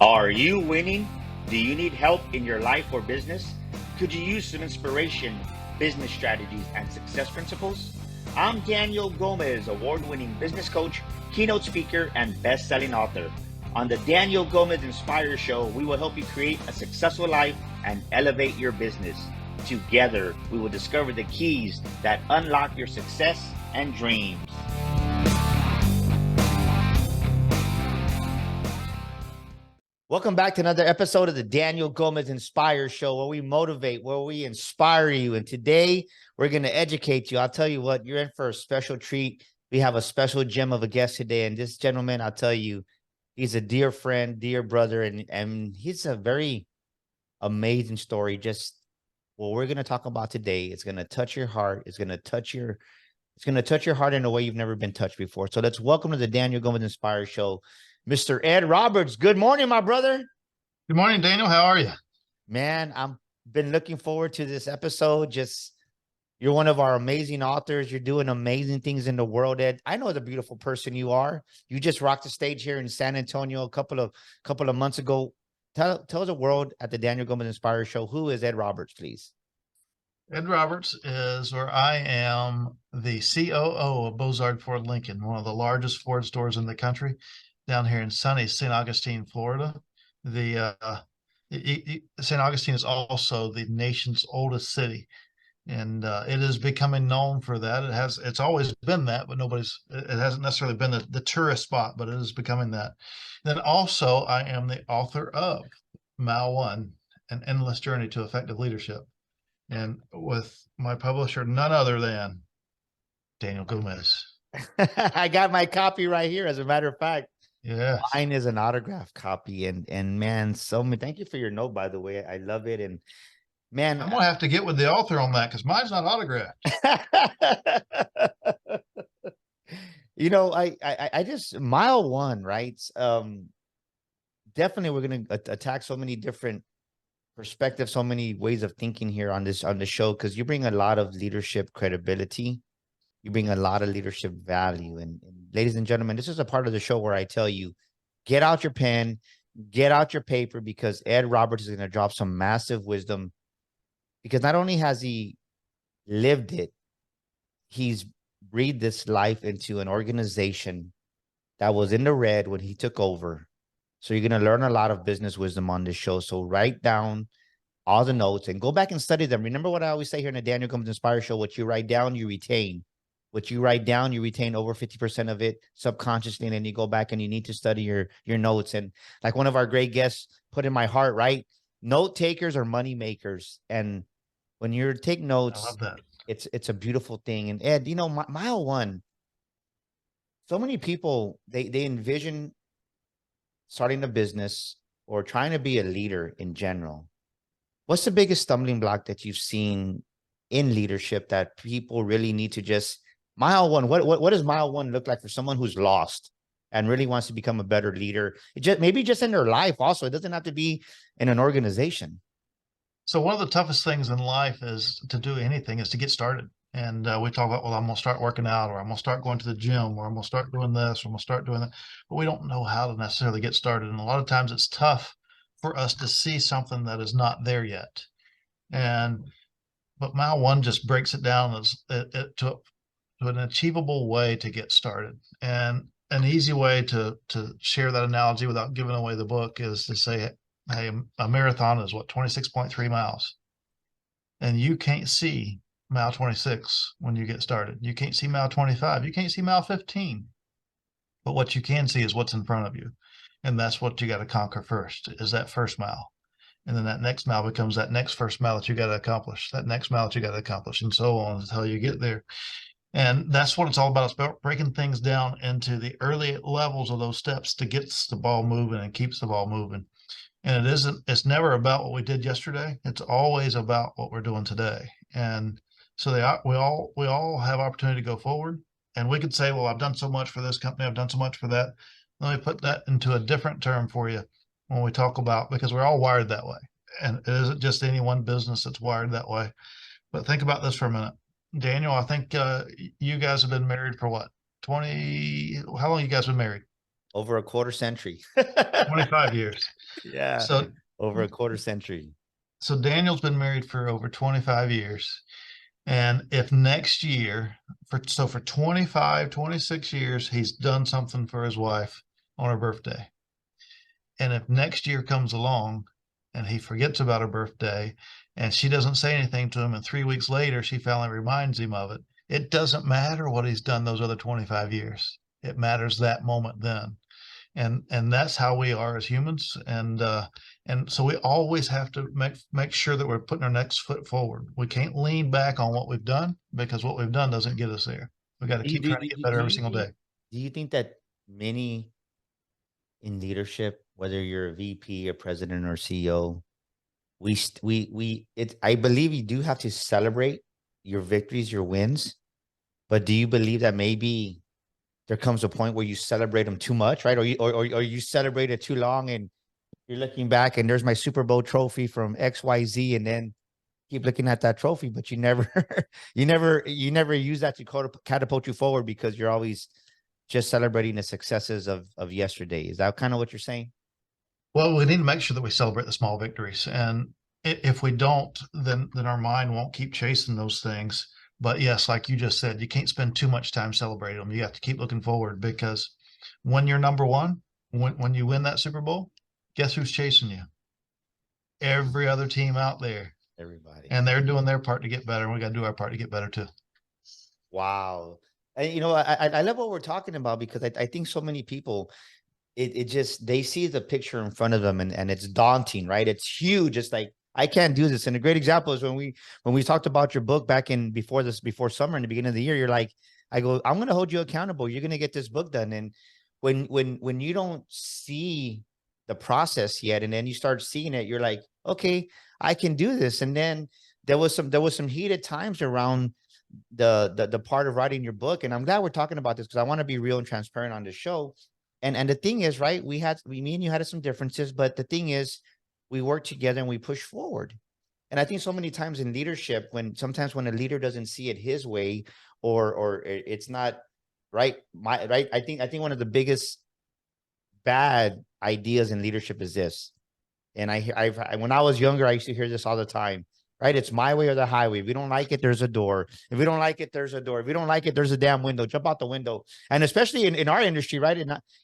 Are you winning? Do you need help in your life or business? Could you use some inspiration, business strategies, and success principles? I'm Daniel Gomez, award-winning business coach, keynote speaker, and best-selling author. On the Daniel Gomez Inspire Show, we will help you create a successful life and elevate your business. Together, we will discover the keys that unlock your success and dreams. Welcome back to another episode of the Daniel Gomez Inspire Show, where we motivate, where we inspire you. And today we're going to educate you. I'll tell you what, you're in for a special treat. We have a special gem of a guest today. And this gentleman, I'll tell you, he's a dear friend, dear brother, and he's a very amazing story. Just what we're going to talk about today, it's going to touch your heart. It's going to touch your heart in a way you've never been touched before. So let's welcome to the Daniel Gomez Inspire Show, Mr. Ed Roberts. Good morning, my brother. Good morning, Daniel. How are you? Man, I've been looking forward to this episode. You're one of our amazing authors. You're doing amazing things in the world, Ed. I know the beautiful person you are. You just rocked the stage here in San Antonio a couple of months ago. Tell the world at the Daniel Gomez Inspire Show, who is Ed Roberts, please? Ed Roberts is where I am the COO of Bozard Ford Lincoln, one of the largest Ford stores in the country, down here in sunny St. Augustine, Florida. St. Augustine is also the nation's oldest city, and it is becoming known for that. It's always been that, but it hasn't necessarily been the tourist spot, but it is becoming that. Then also, I am the author of Mile 1, An Endless Journey to Effective Leadership, and with my publisher, none other than Daniel Gomez. I got my copy right here, as a matter of fact. Yes. Mine is an autographed copy, and man, thank you for your note, by the way. I love it. And man, I'm gonna have to get with the author on that because mine's not autographed. I just Mile 1, right? Definitely we're gonna attack so many different perspectives, so many ways of thinking here on the show, because you bring a lot of leadership credibility. You bring a lot of leadership value. And ladies and gentlemen, this is a part of the show where I tell you, get out your pen, get out your paper, because Ed Roberts is going to drop some massive wisdom. Because not only has he lived it, he's breathed this life into an organization that was in the red when he took over. So you're going to learn a lot of business wisdom on this show. So write down all the notes and go back and study them. Remember what I always say here in the Daniel Gomez Inspire Show: what you write down, you retain. What you write down, you retain over 50% of it subconsciously, and then you go back and you need to study your notes. And like one of our great guests put in my heart, right? Note takers are money makers. And when you take notes, I love that. It's a beautiful thing. And Ed, Mile 1, so many people, they envision starting a business or trying to be a leader in general. What's the biggest stumbling block that you've seen in leadership that people really need to just Mile 1? What does Mile 1 look like for someone who's lost and really wants to become a better leader? Maybe just in their life also. It doesn't have to be in an organization. So one of the toughest things in life is to do anything is to get started. And we talk about, well, I'm going to start working out, or I'm going to start going to the gym, or I'm going to start doing this, or I'm going to start doing that. But we don't know how to necessarily get started. And a lot of times it's tough for us to see something that is not there yet. But Mile 1 just breaks it down to an achievable way to get started. And an easy way to share that analogy without giving away the book is to say, hey, a marathon is 26.3 miles. And you can't see mile 26 when you get started. You can't see mile 25. You can't see mile 15. But what you can see is what's in front of you. And that's what you got to conquer first, is that first mile. And then that next mile becomes that next first mile that you got to accomplish, that next mile that you got to accomplish, and so on until you get there. And that's what it's all about. It's about breaking things down into the early levels of those steps to get the ball moving and keeps the ball moving. And it's never about what we did yesterday. It's always about what we're doing today. And so we all have opportunity to go forward. And we could say, well, I've done so much for this company, I've done so much for that. Let me put that into a different term for you when we talk about, because we're all wired that way. And it isn't just any one business that's wired that way. But think about this for a minute. Daniel, I think you guys have been married for what? How long you guys been married? Over a quarter century. 25 years. Yeah. So, Over a quarter century. so Daniel's been married for over 25 years. And if next year, for 25, 26 years, he's done something for his wife on her birthday. And if next year comes along and he forgets about her birthday and she doesn't say anything to him, and 3 weeks later she finally reminds him of it, it doesn't matter what he's done those other 25 years. It matters that moment then. And that's how we are as humans. And so we always have to make sure that we're putting our next foot forward. We can't lean back on what we've done, because what we've done doesn't get us there. We got to Do you, keep do, trying to do, get do better do every you single day. think do you think that many in leadership, whether you're a VP, a president, or CEO, I believe you do have to celebrate your victories, your wins, but do you believe that maybe there comes a point where you celebrate them too much, right? Or you celebrate it too long and you're looking back and there's my Super Bowl trophy from XYZ, and then keep looking at that trophy, but you never you never use that to catapult you forward because you're always just celebrating the successes of yesterday. Is that kind of what you're saying? Well, we need to make sure that we celebrate the small victories. And if we don't, then our mind won't keep chasing those things. But yes, like you just said, you can't spend too much time celebrating them. You have to keep looking forward, because when you're number one, when you win that Super Bowl, guess who's chasing you? Every other team out there. Everybody. And they're doing their part to get better. And we got to do our part to get better too. Wow. And I love what we're talking about because I think so many people, it just, they see the picture in front of them and it's daunting, right? It's huge. It's like, I can't do this. And a great example is when we talked about your book back in before summer in the beginning of the year, you're like, I go, I'm going to hold you accountable. You're going to get this book done. And when you don't see the process yet, and then you start seeing it, you're like, okay, I can do this. And then there was some heated times around the part of writing your book. And I'm glad we're talking about this because I want to be real and transparent on the show. And the thing is, right, me and you had some differences, but the thing is, we work together and we push forward. And I think so many times in leadership, sometimes when a leader doesn't see it his way, or it's not right, I think one of the biggest bad ideas in leadership is this. And when I was younger, I used to hear this all the time, right? It's my way or the highway. If we don't like it, there's a door. If we don't like it, there's a door. If we don't like it, there's a damn window. Jump out the window. And especially in our industry, right?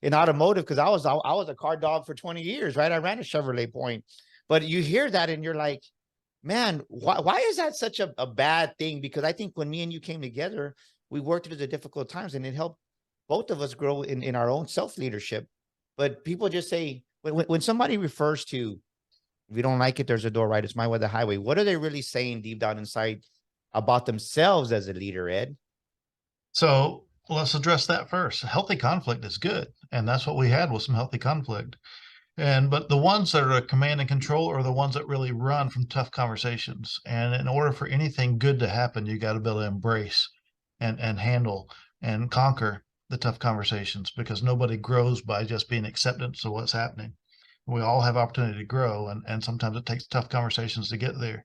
In automotive, because I was a car dog for 20 years, right? I ran a Chevrolet Point. But you hear that and you're like, man, why is that such a bad thing? Because I think when me and you came together, we worked through the difficult times and it helped both of us grow in our own self-leadership. But people just say, when somebody refers to, if you don't like it, there's a door, right? It's my way, the highway. What are they really saying deep down inside about themselves as a leader, Ed? So let's address that first. Healthy conflict is good. And that's what we had, was some healthy conflict. But the ones that are a command and control are the ones that really run from tough conversations. And in order for anything good to happen, you got to be able to embrace and handle and conquer the tough conversations, because nobody grows by just being acceptance of what's happening. We all have opportunity to grow, and sometimes it takes tough conversations to get there.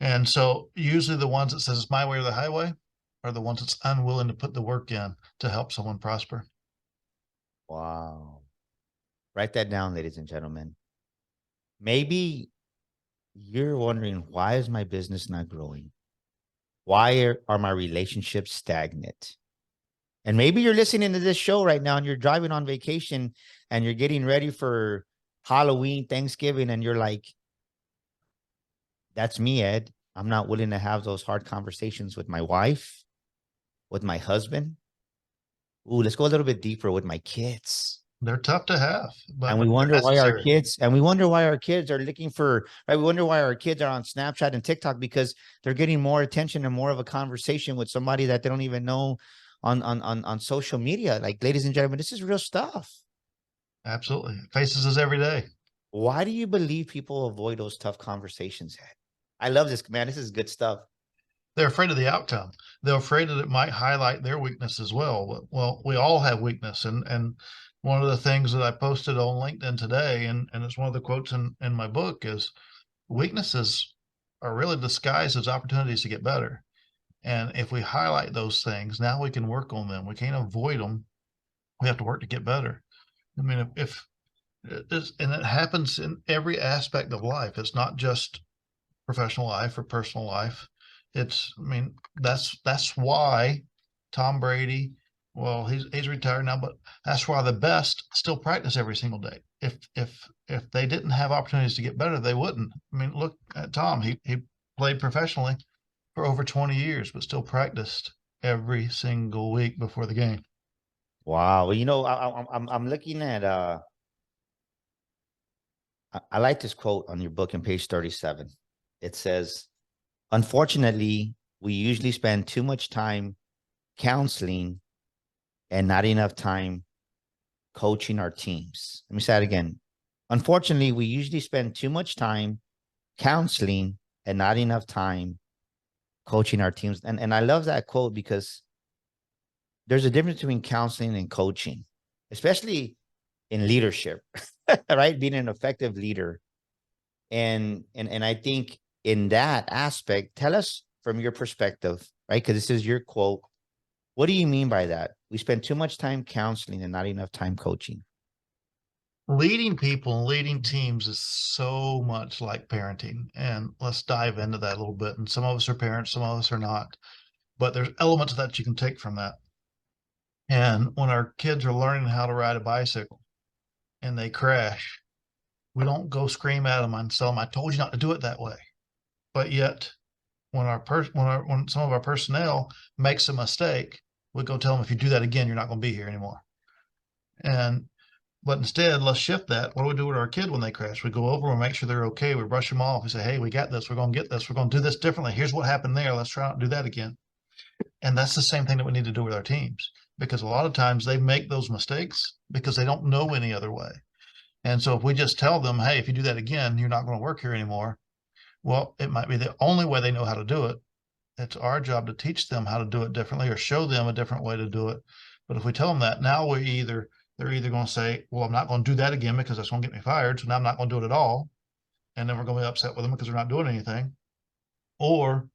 And so usually the ones that says it's my way or the highway are the ones that's unwilling to put the work in to help someone prosper. Wow. Write that down, ladies and gentlemen. Maybe you're wondering, why is my business not growing? Why are my relationships stagnant? And maybe you're listening to this show right now and you're driving on vacation and you're getting ready for Halloween, Thanksgiving, and you're like, that's me, Ed. I'm not willing to have those hard conversations with my wife, with my husband. Ooh, let's go a little bit deeper with my kids. They're tough to have, And but they're necessary. we wonder why our kids are looking for, right? We wonder why our kids are on Snapchat and TikTok, because they're getting more attention and more of a conversation with somebody that they don't even know on social media. Like, ladies and gentlemen, this is real stuff. Absolutely. Faces us every day. Why do you believe people avoid those tough conversations, Ed? I love this, man. This is good stuff. They're afraid of the outcome. They're afraid that it might highlight their weakness as well. Well, we all have weakness. And one of the things that I posted on LinkedIn today, and it's one of the quotes in my book, is weaknesses are really disguised as opportunities to get better. And if we highlight those things, now we can work on them. We can't avoid them. We have to work to get better. I mean, if it is, and it happens in every aspect of life. It's not just professional life or personal life. I mean, that's why Tom Brady, well, he's retired now, but that's why the best still practice every single day. If they didn't have opportunities to get better, they wouldn't. I mean, look at Tom. He played professionally for over 20 years, but still practiced every single week before the game. Wow. Well, I'm looking at I like this quote on your book in page 37. It says, unfortunately, we usually spend too much time counseling and not enough time coaching our teams. Let me say that again. Unfortunately, we usually spend too much time counseling and not enough time coaching our teams. And I love that quote because there's a difference between counseling and coaching, especially in leadership, right? Being an effective leader. And I think in that aspect, tell us from your perspective, right? Because this is your quote. What do you mean by that? We spend too much time counseling and not enough time coaching. Leading people and leading teams is so much like parenting. And let's dive into that a little bit. And some of us are parents, some of us are not. But there's elements that you can take from that. And when our kids are learning how to ride a bicycle and they crash, we don't go scream at them and tell them, "I told you not to do it that way." But yet, when some of our personnel makes a mistake, we go tell them, "If you do that again, you're not going to be here anymore." And But instead, let's shift that. What do we do with our kid when they crash? We go over and make sure they're okay. We brush them off. We say, "Hey, we got this. We're going to get this. We're going to do this differently. Here's what happened there. Let's try not to do that again." And that's the same thing that we need to do with our teams, because a lot of times they make those mistakes because they don't know any other way. And so if we just tell them, "Hey, if you do that again, you're not going to work here anymore," well, it might be the only way they know how to do it. It's our job to teach them how to do it differently or show them a different way to do it. But if we tell them that, now they're either going to say, "Well, I'm not going to do that again because that's going to get me fired. So now I'm not going to do it at all." And then we're going to be upset with them because they're not doing anything. Or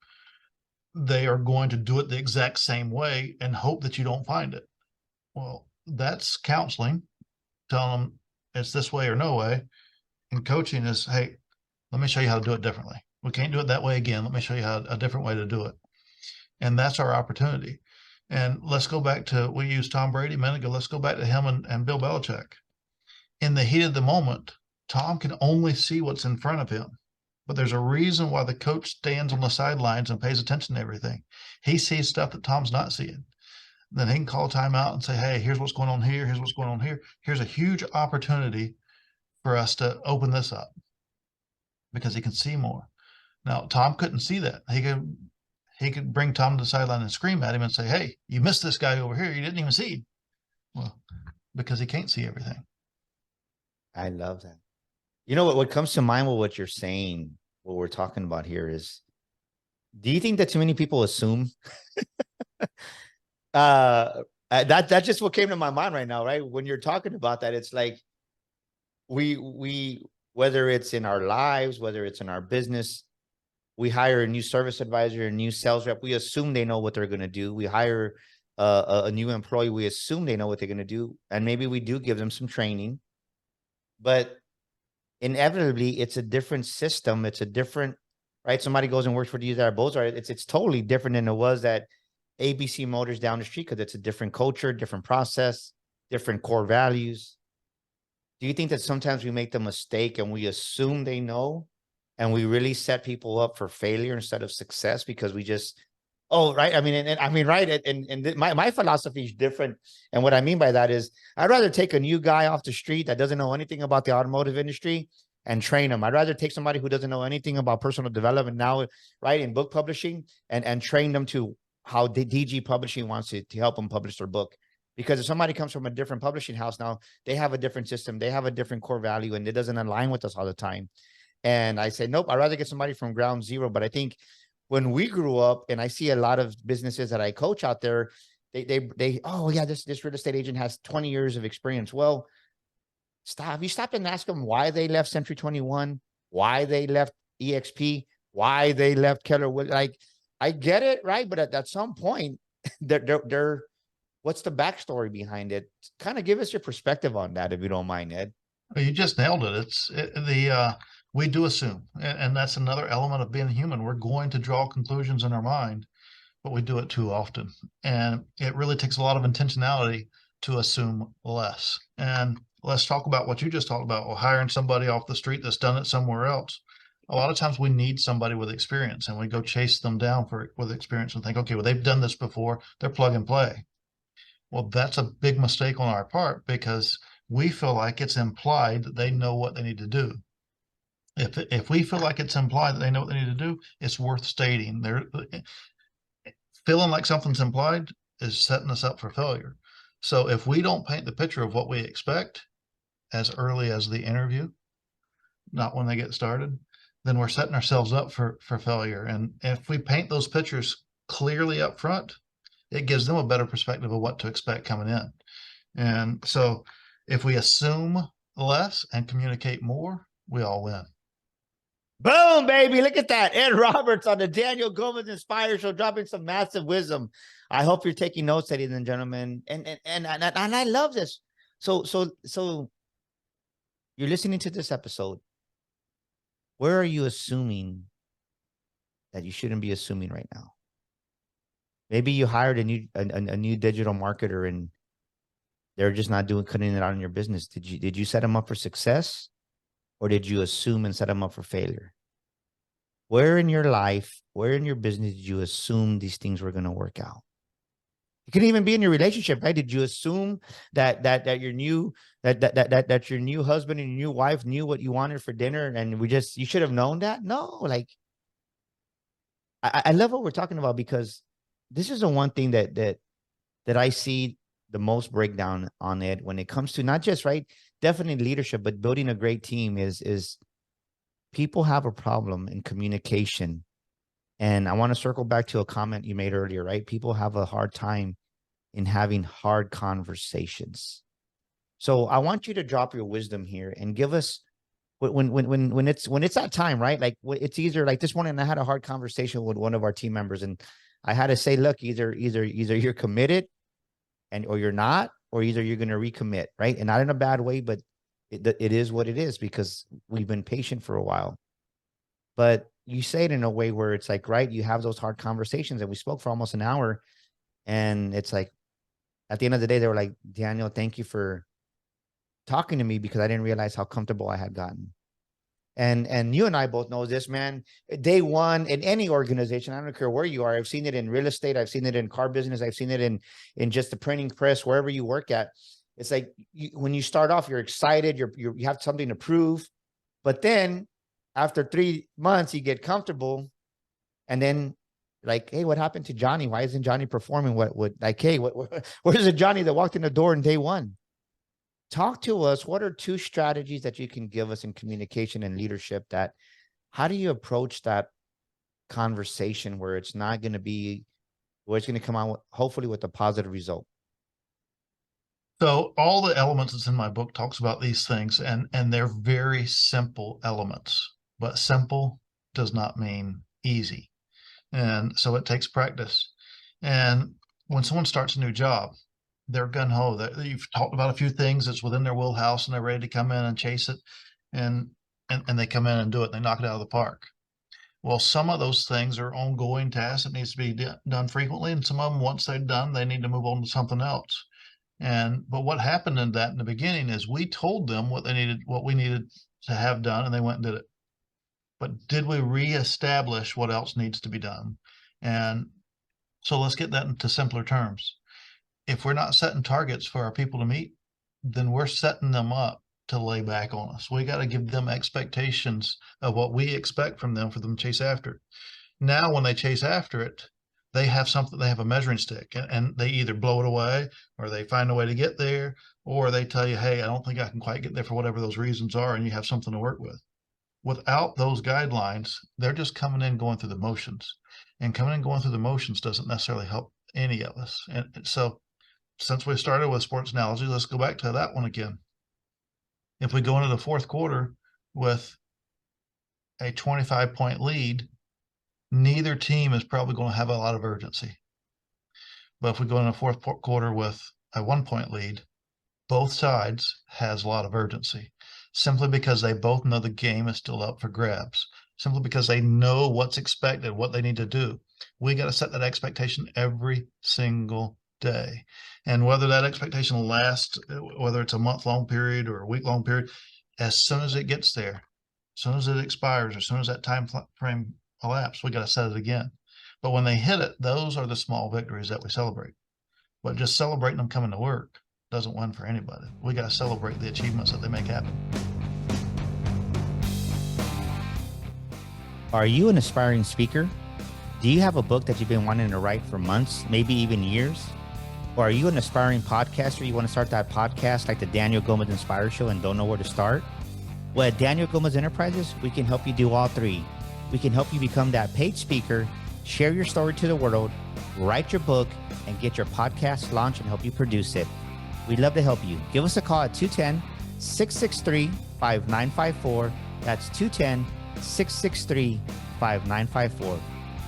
they are going to do it the exact same way and hope that you don't find it. Well, that's counseling. Telling them it's this way or no way. And coaching is, "Hey, let me show you how to do it differently. We can't do it that way again. Let me show you how a different way to do it." And that's our opportunity. And let's go back to, we used Tom Brady a minute ago. Let's go back to him and Bill Belichick. In the heat of the moment, Tom can only see what's in front of him. But there's a reason why the coach stands on the sidelines and pays attention to everything. He sees stuff that Tom's not seeing. Then he can call a timeout and say, "Hey, here's what's going on here. Here's what's going on here. Here's a huge opportunity for us to open this up," because he can see more. Now, Tom couldn't see that. He could bring Tom to the sideline and scream at him and say, "Hey, you missed this guy over here. You didn't even see him." Well, because he can't see everything. I love that. You know what comes to mind with what you're saying, what we're talking about here is, do you think that too many people assume that's just what came to my mind right now, right? When you're talking about that, it's like we whether it's in our lives, whether it's in our business, we hire a new service advisor, a new sales rep, we assume they know what they're going to do. We hire a new employee, we assume they know what they're going to do, and maybe we do give them some training, but inevitably it's a different system. It's a different, right? Somebody goes and works for these Bozar. It's totally different than it was at ABC Motors down the street, because it's a different culture, different process, different core values. Do you think that sometimes we make the mistake and we assume they know, and we really set people up for failure instead of success because we just, oh, right. I mean, and I mean, right. And my philosophy is different. And what I mean by that is, I'd rather take a new guy off the street that doesn't know anything about the automotive industry and train him. I'd rather take somebody who doesn't know anything about personal development now, right, in book publishing, and train them to how the DG Publishing wants to help them publish their book. Because if somebody comes from a different publishing house now, they have a different system, they have a different core value, and it doesn't align with us all the time. And I say, nope, I'd rather get somebody from ground zero. But I think when we grew up, and I see a lot of businesses that I coach out there, they oh yeah, this real estate agent has 20 years of experience. Well, stop. You stop and ask them why they left Century 21, why they left EXP, why they left Keller Williams. Like, I get it, right? But at some point, they're What's the backstory behind it? Kind of give us your perspective on that, if you don't mind, Ed. You just nailed it. We do assume, and that's another element of being human. We're going to draw conclusions in our mind, but we do it too often. And it really takes a lot of intentionality to assume less. And let's talk about what you just talked about, well, hiring somebody off the street that's done it somewhere else. A lot of times we need somebody with experience, and we go chase them down with experience and think, okay, well, they've done this before, they're plug and play. Well, that's a big mistake on our part, because we feel like it's implied that they know what they need to do. If we feel like it's implied that they know what they need to do, it's worth stating. They're feeling like something's implied is setting us up for failure. So if we don't paint the picture of what we expect as early as the interview, not when they get started, then we're setting ourselves up for failure. And if we paint those pictures clearly up front, it gives them a better perspective of what to expect coming in. And so if we assume less and communicate more, we all win. Boom, baby. Look at that. Ed Roberts on the Daniel Gomez Inspire Show, dropping some massive wisdom. I hope you're taking notes, ladies and gentlemen. And I love this. So you're listening to this episode. Where are you assuming that you shouldn't be assuming right now? Maybe you hired a new digital marketer and they're just not cutting it out in your business. Did you set them up for success, or did you assume and set them up for failure? Where in your life, where in your business did you assume these things were going to work out? It can even be in your relationship, right? Did you assume that your new that your new husband and your new wife knew what you wanted for dinner, and you should have known that? No, like I love what we're talking about, because this is the one thing that I see the most breakdown on it when it comes to not just, right, definitely leadership, but building a great team is people have a problem in communication. And I want to circle back to a comment you made earlier, right? People have a hard time in having hard conversations. So I want you to drop your wisdom here and give us when it's that time, right? Like it's either like this morning I had a hard conversation with one of our team members, and I had to say, look, either you're committed or you're not, or either you're going to recommit, right? And not in a bad way, but it is what it is, because we've been patient for a while. But you say it in a way where it's like, right, you have those hard conversations, and we spoke for almost an hour, and it's like, at the end of the day, they were like, Daniel, thank you for talking to me, because I didn't realize how comfortable I had gotten. And you and I both know this, man. Day one in any organization, I don't care where you are. I've seen it in real estate. I've seen it in car business. I've seen it in just the printing press, wherever you work at. It's like when you start off, you're excited. You have something to prove. But then after 3 months, you get comfortable. And then like, hey, what happened to Johnny? Why isn't Johnny performing? Where's the Johnny that walked in the door in day one? Talk to us. What are 2 strategies that you can give us in communication and leadership, how do you approach that conversation where it's not going to be, where it's going to come out hopefully with a positive result? So all the elements that's in my book talks about these things, and they're very simple elements, but simple does not mean easy. And so it takes practice. And when someone starts a new job, they're gung-ho. You've talked about a few things that's within their wheelhouse, and they're ready to come in and chase it. And they come in and do it. And they knock it out of the park. Well, some of those things are ongoing tasks that needs to be done frequently. And some of them, once they're done, they need to move on to something else. But what happened in the beginning is we told them what we needed to have done, and they went and did it. But did we reestablish what else needs to be done? And so let's get that into simpler terms. If we're not setting targets for our people to meet, then we're setting them up to lay back on us. We got to give them expectations of what we expect from them for them to chase after it. Now, when they chase after it, they have a measuring stick, and they either blow it away, or they find a way to get there, or they tell you, hey, I don't think I can quite get there for whatever those reasons are, and you have something to work with. Without those guidelines, they're just coming in, going through the motions, and coming in, going through the motions doesn't necessarily help any of us. And so since we started with sports analogy, let's go back to that one again. If we go into the fourth quarter with a 25-point lead, neither team is probably going to have a lot of urgency. But if we go in the fourth quarter with a 1-point lead, both sides has a lot of urgency, simply because they both know the game is still up for grabs, simply because they know what's expected, what they need to do. We got to set that expectation every single day. And whether that expectation lasts, whether it's a month-long period or a week-long period, as soon as it gets there, as soon as it expires, as soon as that time frame elapses, we got to set it again. But when they hit it, those are the small victories that we celebrate. But just celebrating them coming to work doesn't win for anybody. We got to celebrate the achievements that they make happen. Are you an aspiring speaker? Do you have a book that you've been wanting to write for months, maybe even years? Or are you an aspiring podcaster? You want to start that podcast like the Daniel Gomez Inspire Show and don't know where to start? Well, at Daniel Gomez Enterprises, we can help you do all three. We can help you become that paid speaker, share your story to the world, write your book, and get your podcast launched and help you produce it. We'd love to help you. Give us a call at 210-663-5954. That's 210-663-5954.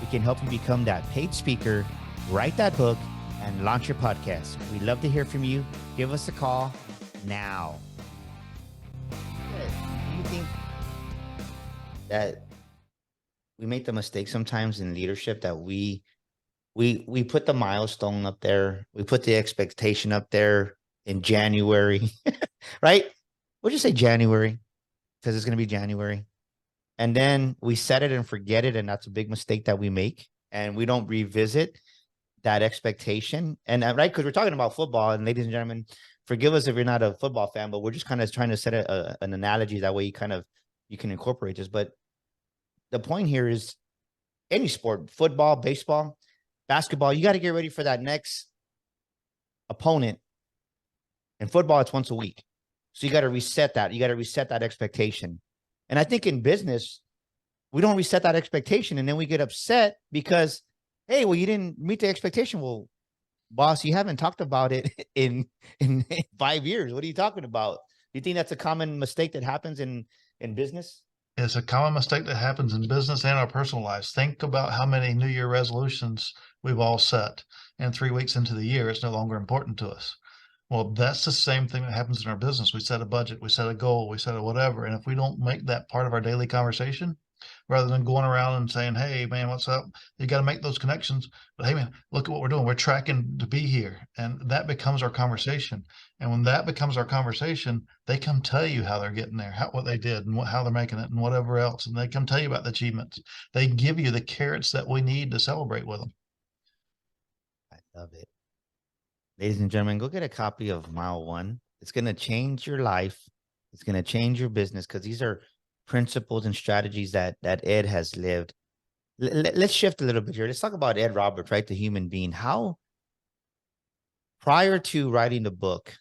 We can help you become that paid speaker, write that book, and launch your podcast. We'd love to hear from you. Give us a call now. Do you think that we make the mistake sometimes in leadership that we put the milestone up there, we put the expectation up there in January, right? We'll just say January because it's going to be January. And then we set it and forget it. And that's a big mistake that we make. And we don't revisit that expectation. And right, because we're talking about football, and ladies and gentlemen, forgive us if you're not a football fan, but we're just kind of trying to set an analogy. That way you can incorporate this. But the point here is any sport, football, baseball, basketball, you got to get ready for that next opponent. In football, it's once a week. So you got to reset that. You got to reset that expectation. And I think in business, we don't reset that expectation. And then we get upset because, hey, well, you didn't meet the expectation. Well, boss, you haven't talked about it in 5 years. What are you talking about? Do you think that's a common mistake that happens in business? It's a common mistake that happens in business and our personal lives. Think about how many New Year resolutions we've all set. And 3 weeks into the year, it's no longer important to us. Well, that's the same thing that happens in our business. We set a budget, we set a goal, we set a whatever. And if we don't make that part of our daily conversation, rather than going around and saying, hey, man, what's up? You got to make those connections. But hey, man, look at what we're doing. We're tracking to be here. And that becomes our conversation. And when that becomes our conversation, they come tell you how they're getting there, what they did and how they're making it and whatever else. And they come tell you about the achievements. They give you the carrots that we need to celebrate with them. I love it. Ladies and gentlemen, go get a copy of Mile One. It's going to change your life. It's going to change your business because these are principles and strategies that Ed has lived. Let's shift a little bit here. Let's talk about Ed Roberts, right? The human being. How, prior to writing the book,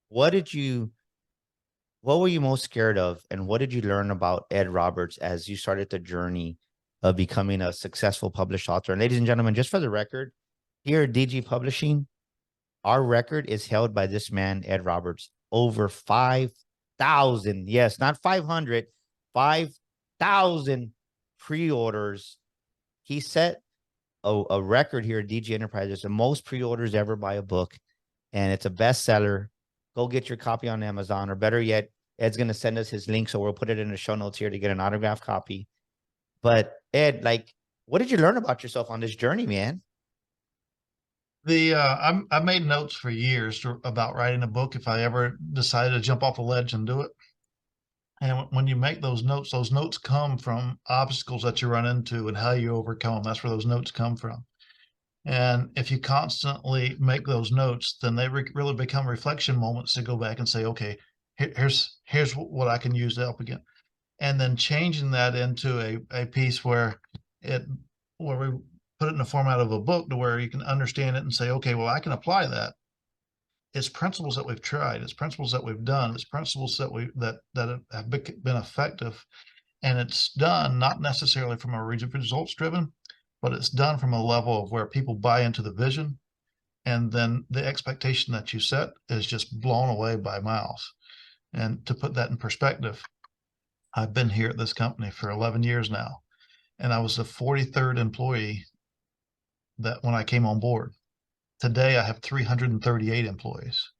what were you most scared of? And what did you learn about Ed Roberts as you started the journey of becoming a successful published author? And ladies and gentlemen, just for the record, here at DG Publishing, our record is held by this man, Ed Roberts, over 5,000. Yes, not 500, 5,000 pre-orders. He set a record here at DG Enterprises, the most pre-orders ever by a book. And it's a bestseller. Go get your copy on Amazon, or better yet, Ed's going to send us his link. So we'll put it in the show notes here to get an autographed copy. But Ed, like, what did you learn about yourself on this journey, man? I made notes for years about writing a book if I ever decided to jump off a ledge and do it. And when you make those notes come from obstacles that you run into and how you overcome them. That's where those notes come from. And if you constantly make those notes, then they really become reflection moments to go back and say, okay, here's what I can use to help again. And then changing that into a piece where we put it in the format of a book to where you can understand it and say, okay, well, I can apply that. It's principles that we've tried. It's principles that we've done. It's principles that have been effective. And it's done not necessarily from a results driven, but it's done from a level of where people buy into the vision. And then the expectation that you set is just blown away by miles. And to put that in perspective, I've been here at this company for 11 years now, and I was the 43rd employee that when I came on board. Today I have 338 employees,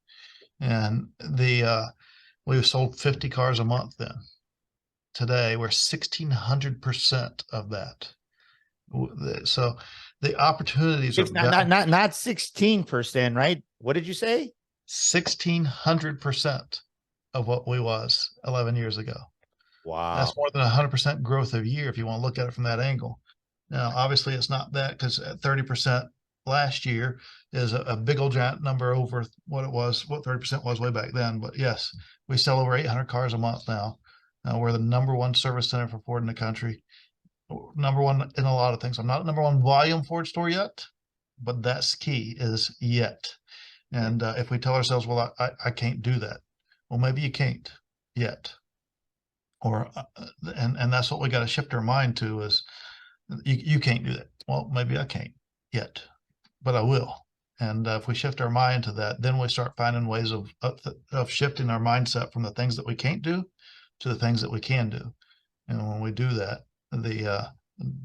and we've sold 50 cars a month then. Today we're 1,600% of that. So the opportunities are Not 16%, right? What did you say? 1,600% of what we was 11 years ago. Wow. That's more than 100% growth a year if you want to look at it from that angle. Now, obviously, it's not that, because at 30% last year is a big old giant number over what it was, what 30% was way back then. But yes, we sell over 800 cars a month now. We're the number one service center for Ford in the country. Number one in a lot of things. I'm not number one volume Ford store yet, but that's key, is yet. And if we tell ourselves, well, I can't do that. Well, maybe you can't yet. Or and that's what we got to shift our mind to, is you can't do that. Well, maybe I can't yet, but I will. And if we shift our mind to that, then we start finding ways of shifting our mindset from the things that we can't do to the things that we can do. And when we do that,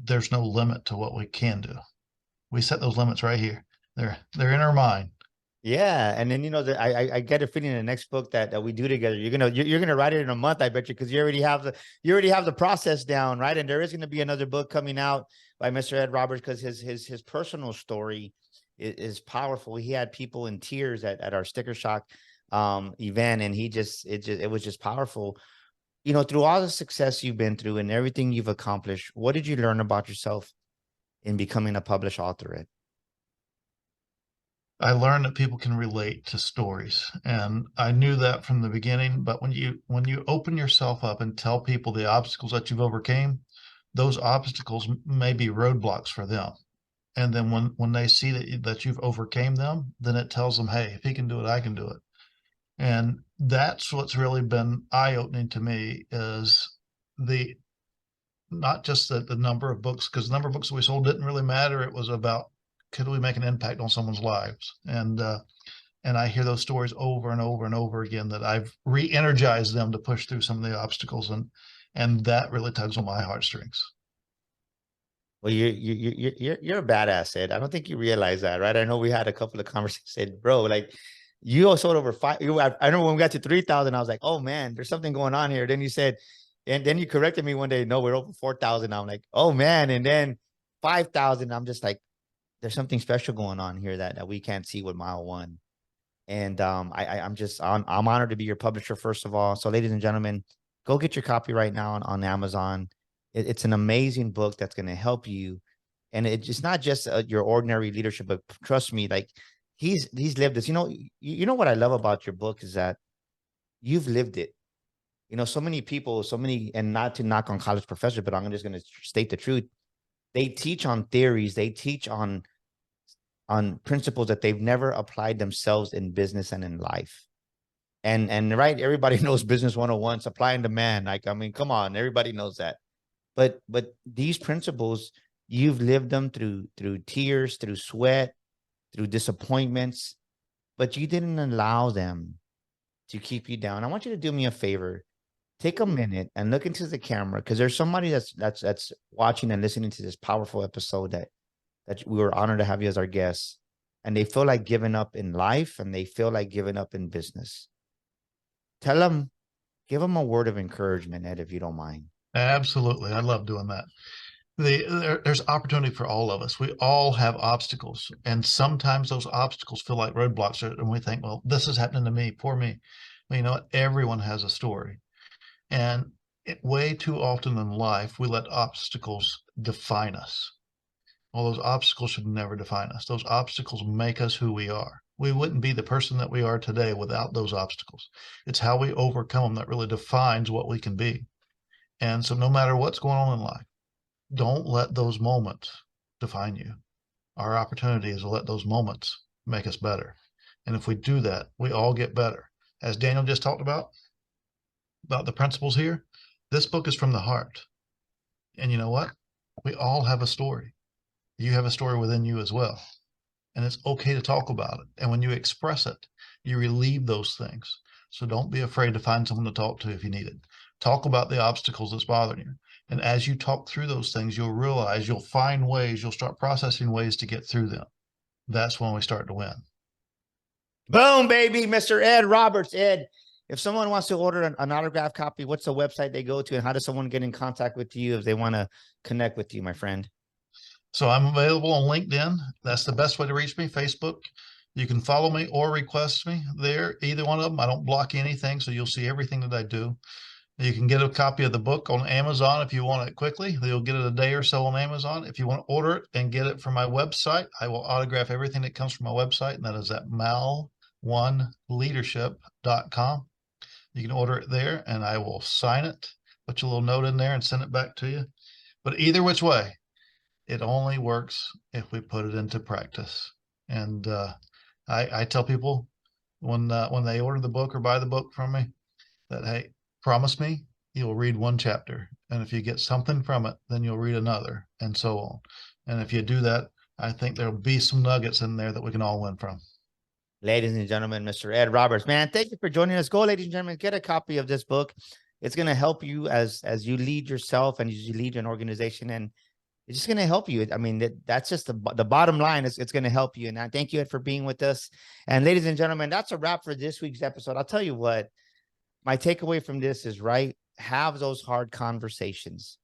there's no limit to what we can do. We set those limits right here. They're in our mind. Yeah, and then I get a feeling in the next book that we do together, you're gonna write it in a month, I bet you, because you already have the process down, right? And there is gonna be another book coming out by Mr. Ed Roberts, because his personal story is powerful. He had people in tears at our Sticker Shock event, and it was just powerful. Through all the success you've been through and everything you've accomplished, what did you learn about yourself in becoming a published author, Ed? I learned that people can relate to stories, and I knew that from the beginning. But when you open yourself up and tell people the obstacles that you've overcame, those obstacles may be roadblocks for them. And then when they see that you've overcame them, then it tells them, hey, if he can do it, I can do it. And that's what's really been eye-opening to me, is the not just the number of books, because the number of books that we sold didn't really matter. It was about, could we make an impact on someone's lives? And I hear those stories over and over and over again, that I've re-energized them to push through some of the obstacles, and that really tugs on my heartstrings. Well, you're a badass, Ed. I don't think you realize that, right? I know we had a couple of conversations, said, bro, like you sold over five. I know when we got to 3,000, I was like, oh man, there's something going on here. Then you said, and then you corrected me one day, no, we're over 4,000. I'm like, oh man. And then 5,000, I'm just like, there's something special going on here that we can't see with mile one. And I'm honored to be your publisher, first of all. So, ladies and gentlemen, go get your copy right now on Amazon. It's an amazing book that's going to help you. And it's not just your ordinary leadership, but trust me, like he's lived this. You know what I love about your book is that you've lived it. So many people, and not to knock on college professors, but I'm just going to state the truth. They teach on theories. They teach on principles that they've never applied themselves in business and in life. And right, everybody knows business 101, supply and demand. Like, I mean, come on, everybody knows that. But these principles, you've lived them through tears, through sweat, through disappointments, but you didn't allow them to keep you down. I want you to do me a favor. Take a minute and look into the camera, because there's somebody that's watching and listening to this powerful episode that we were honored to have you as our guest, and they feel like giving up in life, and they feel like giving up in business. Give them a word of encouragement, Ed, if you don't mind. Absolutely. I love doing that. There's opportunity for all of us. We all have obstacles, and sometimes those obstacles feel like roadblocks, and we think, well, this is happening to me, poor me. Well, you know what? Everyone has a story. And way too often in life, we let obstacles define us. Well, those obstacles should never define us. Those obstacles make us who we are. We wouldn't be the person that we are today without those obstacles. It's how we overcome them that really defines what we can be. And so no matter what's going on in life, don't let those moments define you. Our opportunity is to let those moments make us better. And if we do that, we all get better. As Daniel just talked about the principles here, this book is from the heart. And you know what? We all have a story. You have a story within you as well. And it's okay to talk about it. And when you express it, you relieve those things. So don't be afraid to find someone to talk to if you need it. Talk about the obstacles that's bothering you. And as you talk through those things, you'll realize, you'll find ways, you'll start processing ways to get through them. that's when we start to win. Boom, baby. Mr. Ed Roberts. Ed, if someone wants to order an autograph copy, what's the website they go to, and how does someone get in contact with you if they want to connect with you, my friend? So I'm available on LinkedIn. That's the best way to reach me. Facebook. You can follow me or request me there. Either one of them. I don't block anything, so you'll see everything that I do. You can get a copy of the book on Amazon if you want it quickly. You'll get it a day or so on Amazon. If you want to order it and get it from my website, I will autograph everything that comes from my website, and that is at mal1leadership.com. You can order it there, and I will sign it, put your little note in there, and send it back to you. But either which way, it only works if we put it into practice. And I tell people when they order the book or buy the book from me that, hey, promise me you'll read one chapter. And if you get something from it, then you'll read another, and so on. And if you do that, I think there'll be some nuggets in there that we can all win from. Ladies and gentlemen, Mr. Ed Roberts, man, thank you for joining us. Go, ladies and gentlemen, get a copy of this book. It's going to help you as you lead yourself and as you lead an organization, and it's just going to help you. I mean, that's just the bottom line. It's going to help you. And I thank you, Ed, for being with us. And ladies and gentlemen, that's a wrap for this week's episode. I'll tell you what, my takeaway from this is, right, have those hard conversations.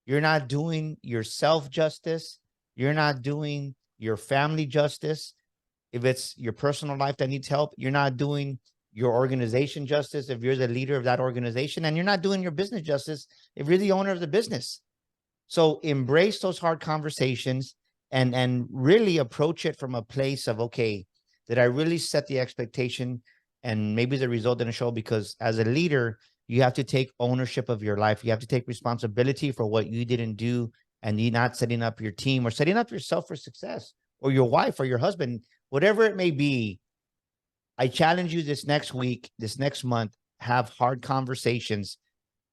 You're not doing yourself justice. You're not doing your family justice. If it's your personal life that needs help, you're not doing your organization justice if you're the leader of that organization, and you're not doing your business justice if you're the owner of the business. So embrace those hard conversations and really approach it from a place of, okay, did I really set the expectation? And maybe the result didn't show, because as a leader, you have to take ownership of your life. You have to take responsibility for what you didn't do, and you're not setting up your team or setting up yourself for success, or your wife or your husband, whatever it may be. I challenge you this next week, this next month, have hard conversations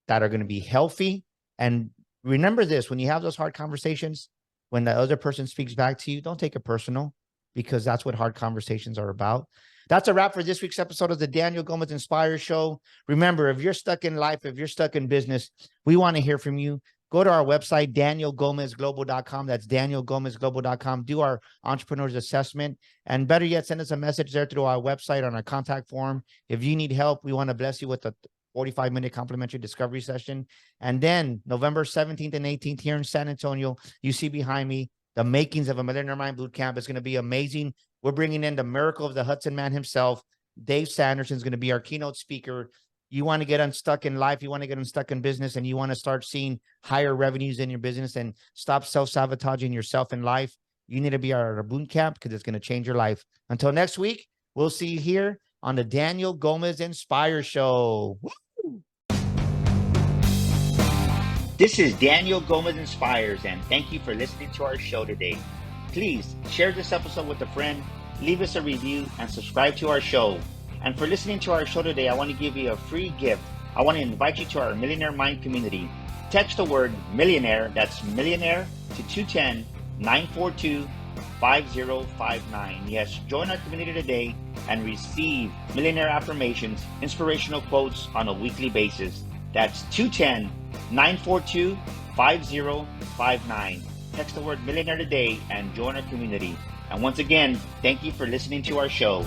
that are going to be healthy. And remember this, when you have those hard conversations, when the other person speaks back to you, don't take it personal, because that's what hard conversations are about. That's a wrap for this week's episode of the Daniel Gomez Inspire Show. Remember, if you're stuck in life, if you're stuck in business, we want to hear from you. Go to our website, danielgomezglobal.com. That's danielgomezglobal.com. Do our entrepreneurs assessment. And better yet, send us a message there through our website on our contact form. If you need help, we want to bless you with a 45-minute complimentary discovery session. And then November 17th and 18th here in San Antonio, you see behind me, the makings of a Millionaire Mind Boot Camp. Is going to be amazing. We're bringing in the miracle of the Hudson Man himself. Dave Sanderson is going to be our keynote speaker. You want to get unstuck in life, you want to get unstuck in business, and you want to start seeing higher revenues in your business and stop self-sabotaging yourself in life, you need to be at our boot camp, because it's going to change your life. Until next week, we'll see you here on the Daniel Gomez Inspire Show. Woo! This is Daniel Gomez Inspires, and thank you for listening to our show today. Please share this episode with a friend, leave us a review, and subscribe to our show. And for listening to our show today, I want to give you a free gift. I want to invite you to our Millionaire Mind community. Text the word millionaire, that's millionaire, to 210-942-5059. Yes, join our community today and receive millionaire affirmations, inspirational quotes on a weekly basis. That's 210-942-5059. Text the word millionaire today and join our community. And once again, thank you for listening to our show.